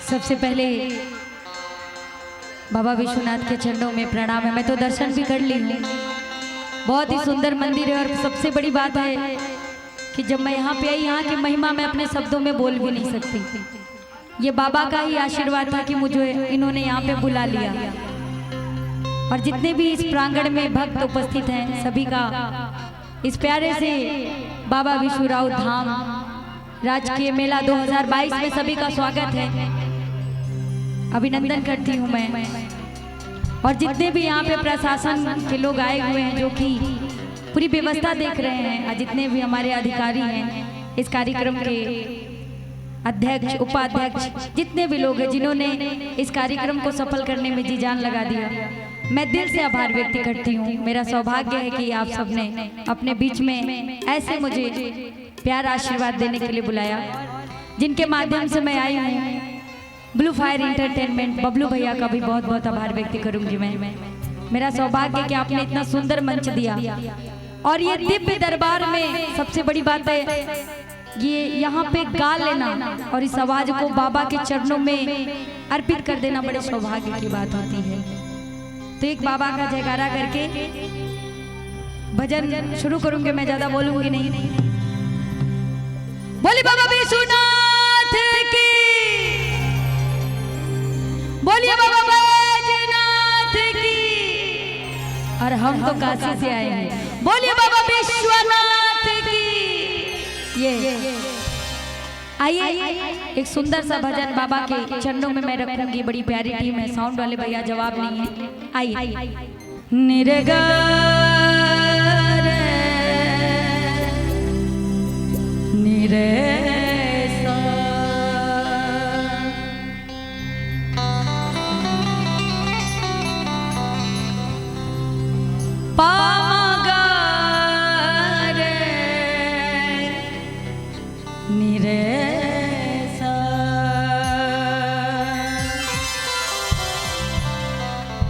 सबसे पहले बाबा विश्वनाथ के चरणों में प्रणाम है। मैं तो दर्शन भी कर ली हूँ, बहुत ही सुंदर मंदिर है। और सबसे बड़ी बात है कि जब मैं यहाँ पे आई, यहाँ की महिमा मैं अपने शब्दों में बोल भी नहीं सकती। ये बाबा का ही आशीर्वाद था कि मुझे इन्होंने यहाँ पे बुला लिया। और जितने भी इस प्रांगण में भक्त उपस्थित हैं, सभी का इस प्यारे से बाबा विश्वराव धाम राजकीय मेला 2022 में सभी का स्वागत है, अभिनंदन करती हूँ मैं। और जितने भी यहाँ पे प्रशासन के लोग आए हुए हैं जो कि पूरी व्यवस्था देख रहे हैं, और जितने भी हमारे अधिकारी हैं, इस कार्यक्रम के अध्यक्ष, उपाध्यक्ष, जितने भी लोग हैं जिन्होंने इस कार्यक्रम को सफल करने में जी जान लगा दिया, मैं दिल से आभार व्यक्त करती हूँ। मेरा सौभाग्य है कि आप सबने अपने बीच में ऐसे मुझे प्यार आशीर्वाद देने के लिए बुलाया, जिनके माध्यम से मैं आई हूँ। ब्लू फायर इंटरटेनमेंट बबलू भैया का भी बहुत बहुत आभार व्यक्त करूंगी मैं। मेरा सौभाग्य है कि आपने इतना सुंदर मंच दिया। और ये दिव्य दरबार में सबसे बड़ी बात है ये यहाँ पे गा लेना और इस आवाज को बाबा के चरणों में अर्पित कर देना बड़े सौभाग्य की बात होती है। तो एक बाबा का जयकारा करके भजन शुरू करूंगी, मैं ज्यादा बोलूंगी नहीं। बोले बाबा विश्वनाथ की, बोलिए बाबा बैजनाथ की। और हम तो काशी से आए हैं, बोलिए बाबा विश्वनाथ की। ये आइए एक सुंदर सा भजन बाबा के चरणों में मैं रखूंगी। बड़ी प्यारी टीम है, साउंड वाले भैया जवाब नहीं है। आइए निरगा निरे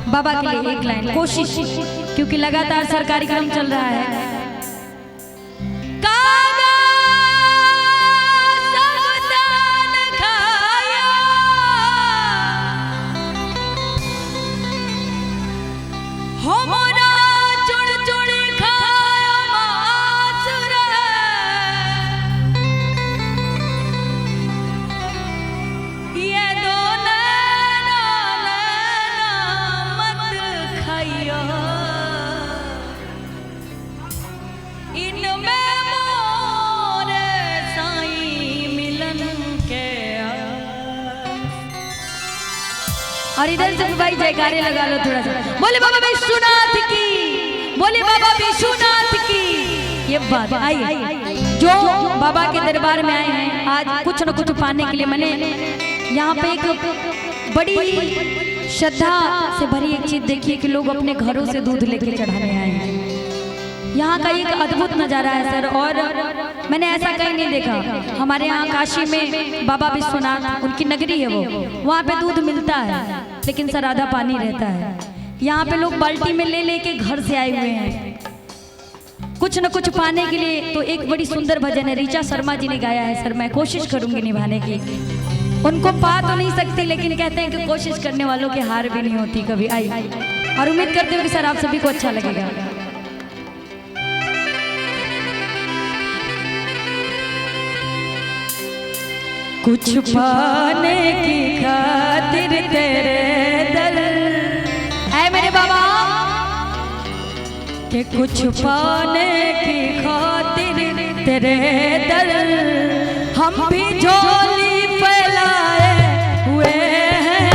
बाबा के लिए एक लाइन कोशिश, क्योंकि लगातार सरकारी कार्यक्रम चल रहा है। और इधर से भाई जयकारे लगा लो थोड़ा सा। बोले बाबा विश्वनाथ की, बोले बाबा विश्वनाथ की। ये बात आई जो बाबा के दरबार में आए हैं आज कुछ न कुछ पाने के लिए। मैंने यहाँ पे एक बड़ी श्रद्धा से भरी एक चीज देखी है कि लोग अपने घरों से दूध लेके चढ़ाने आए हैं। यहाँ का एक अद्भुत नजारा है सर, और मैंने ऐसा कहीं नहीं देखा। हमारे यहाँ काशी में बाबा विश्वनाथ उनकी नगरी है, वो वहाँ पे दूध मिलता है, लेकिन सर आधा पानी रहता है। यहाँ पे लोग बाल्टी में ले लेके घर से आए हुए हैं कुछ न कुछ पाने के लिए। तो एक बड़ी सुंदर भजन है, ऋचा शर्मा जी ने गाया है सर, मैं कोशिश करूंगी निभाने की। उनको पा तो नहीं सकती, लेकिन कहते हैं कि कोशिश करने वालों की हार भी नहीं होती कभी। आई और उम्मीद करते हो कि सर आप सभी को अच्छा लगेगा। कुछ पाने की खातिर तेरे दर है मेरे बाबा, कि कुछ पाने की खातिर तेरे दर हम भी झोली फैलाए हुए हैं।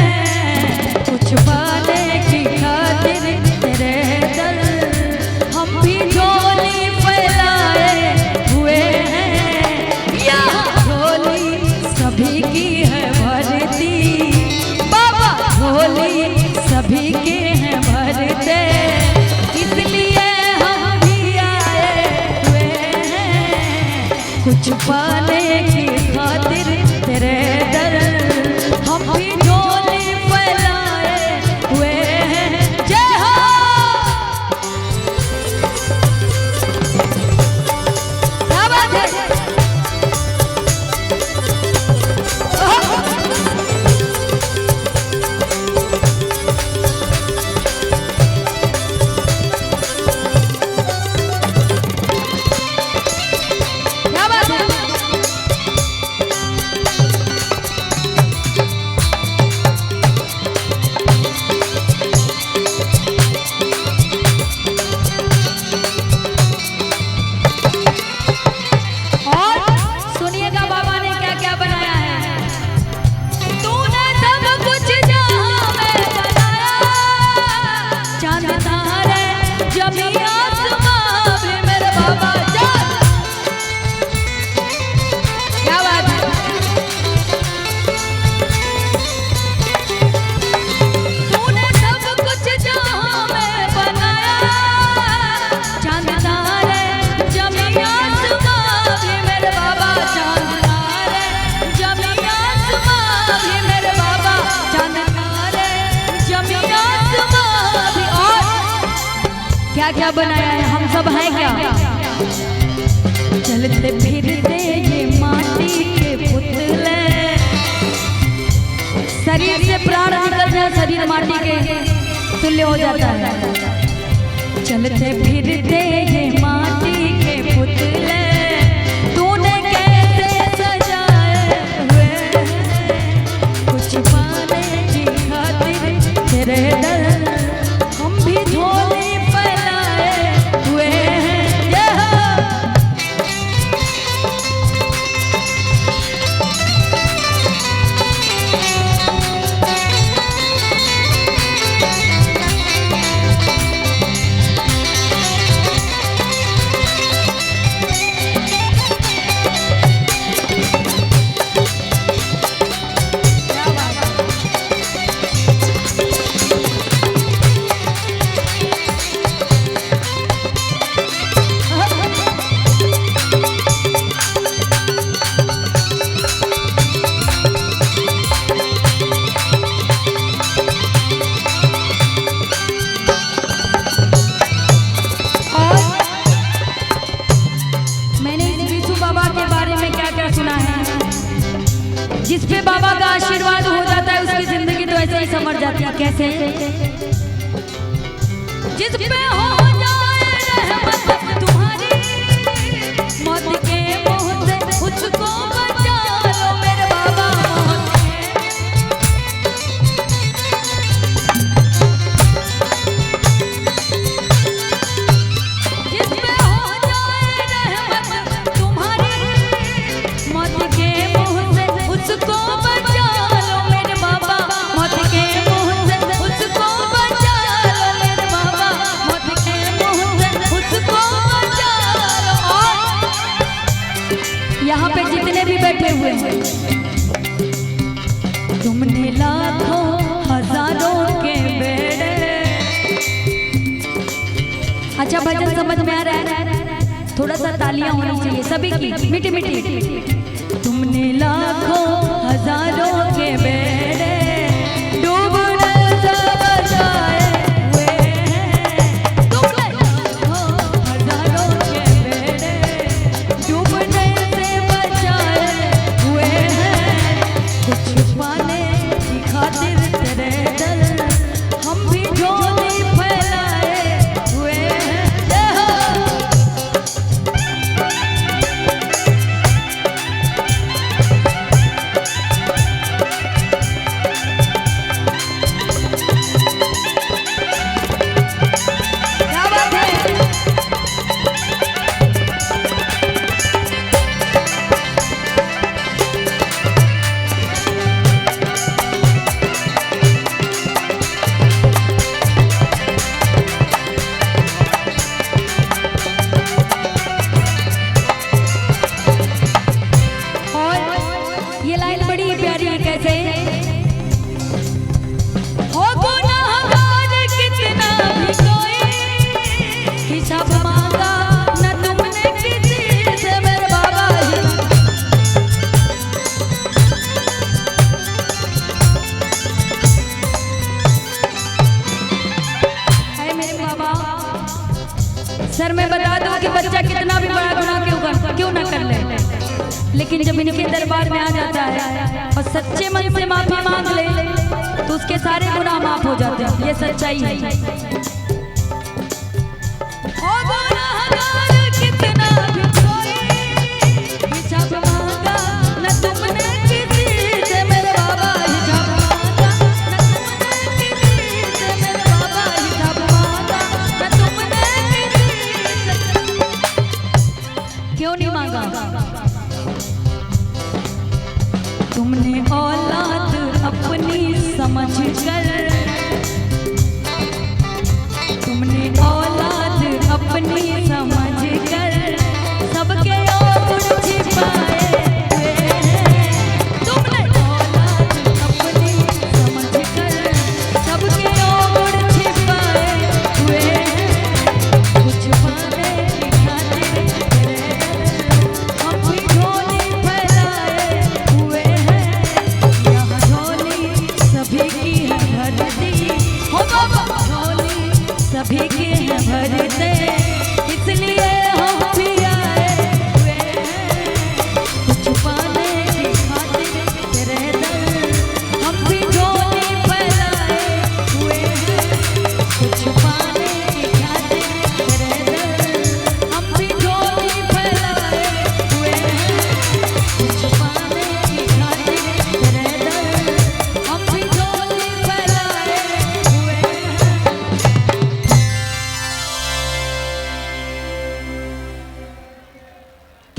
कुछ पाने की खातिर तेरे दर हम भी झोली फैलाए हुए हैं। यह झोली सभी की है भरती, बाबा झोली सभी के हैं भरते, इसलिए हम भी आए हुए हैं। कुछ पाने की खातिर तेरे दर हम भी झोली फैलाए हुए हैं। जय हो क्या क्या बनाया है, हम सब हैं क्या? चलते फिरते ये माटी के पुतले, शरीर से प्राण निकल जाए, शरीर माटी के तुल्य हो जाता है। चलते फिरते ये माटी के पुतले, तूने कैसे सजाए हुए, कुछ पाने की खातिर तेरे दर हम भी झोली फैलाए हुए हैं। जिस पे बाबा का आशीर्वाद हो जाता है उसकी जिंदगी तो ऐसे ही संवर जाती है। कैसे? जिस पे हो जाए रहमत तुम्हारी, मौत के मुंह से उसको बचा लो मेरे बाबा। जिस पे हो जाए रहमत तुम्हारी, मौत के मुंह से उसको बचा लो मेरे बाबा, मौत के मुंह से उसको बचा लो मेरे बाबा, मौत के मुंह से उसको बचा लो। और यहाँ पे जितने भी बैठे हुए हैं, तुमने लाखों हजारों के बेड़े। अच्छा भजन समझ में आ रहा है? थोड़ा सा तालियां होनी चाहिए सभी की, मीठी मीठी। तुमने लाखों हजारों के बेड़े डूबने से बचाए हुए हैं। तुमने लाखों हजारों के बेड़े डूबने से बचाए हुए हैं। कुछ पाने की खातिर तेरे दर हम भी झोली फैलाए हुए हैं। सर मैं बता दूं कि बच्चा कितना भी बड़ा गुनाह क्यों ना कर ले, लेकिन जब इनके दरबार में आ जाता है और सच्चे मन से माफी मांग ले तो उसके सारे गुनाह माफ हो जाते हैं। ये सच्चाई है। क्यों नहीं मांगा? तुमने औलाद अपनी समझ कर, तुमने औलाद अपनी समझ कर सबके और छिपाए हुए हैं। तुमने औलाद अपनी समझ कर सबके और छिपाए हुए हैं। कुछ पाने की खातिर हम भी झोली फैलाए हुए हैं। यहाँ झोली सभी की है।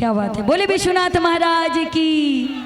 क्या बात है, बोले विश्वनाथ महाराज की।